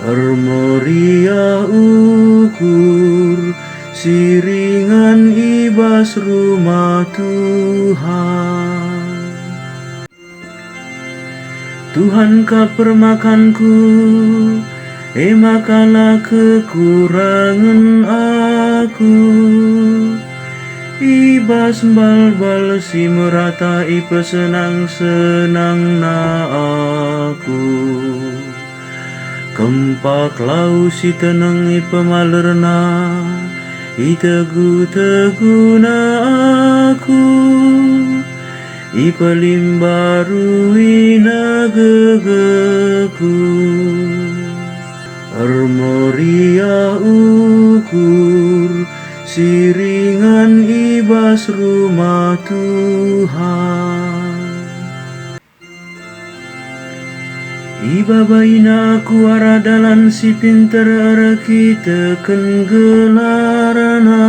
Armoria ukur siringan ibas rumah Tuhan. Tuhan ka permakanku, makalah kekurangan aku. Ibas bal-bal si merata senang-senang na aku. Kempak lau si tenang malerna, tegu-tegu na aku. Palimbaru ina gegeku. Armoria ukur siringan ibas rumah Tuhan. Ibabaina aku aradalan si pinter ara kita gelarana.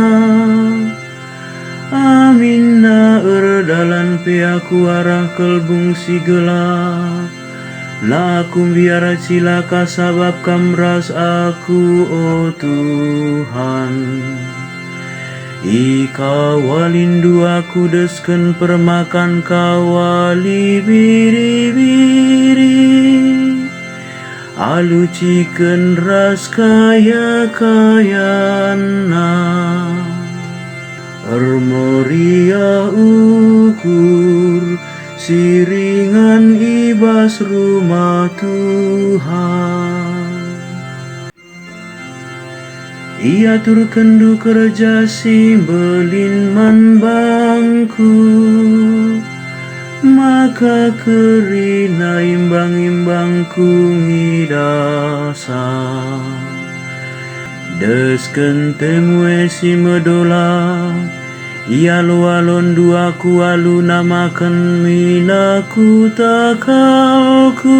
Amin na erdalan pe aku arah kelbung si gelap. Lakum biara cilaka sabab kamras aku, oh Tuhan. Ika walindu aku desken permakan kawali biri-biri. Alu ciken ras kaya-kayana. Armoria ukur siringan ibas rumah Tuhan. Ia turkendu kerja si belin man bangku. Maka kerina imbang-imbangku ngidasa. Desken temue si medola. Ia lualon duaku alu namakan minaku takalku.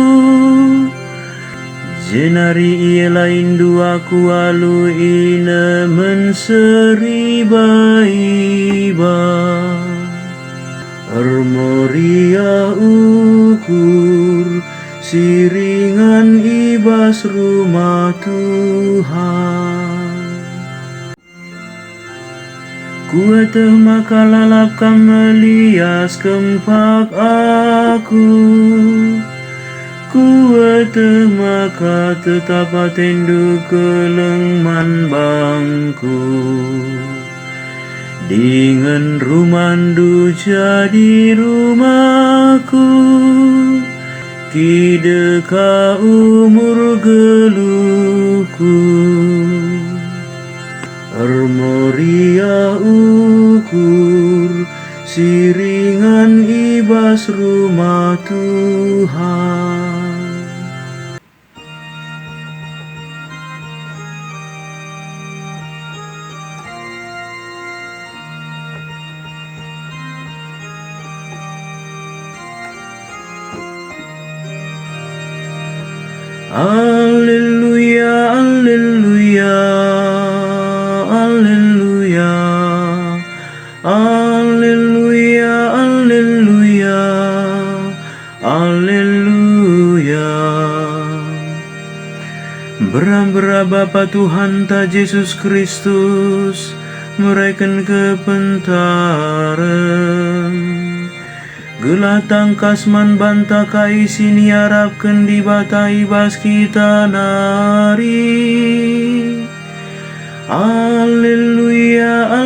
Jenari ia lain duaku alu ina menseriba-iba. Armoria ukur siringan ibas rumah Tuhan. Kuateh maka lalap kam melias kempak aku. Kuateh maka tetap atendu kelengman bangku. Dengan rumandu jadi rumahku. Kideka umur geluhku. Armoria ukur siringan ibas rumah Tuhan. Alleluia, alleluia, alleluia, alleluia, alleluia, alleluia. Bera-bera Bapa Tuhan ta Yesus Kristus mereken kepentaran. Gelah tangkas man banta kai sini harapkan di bata ibas kita nari. Alleluia,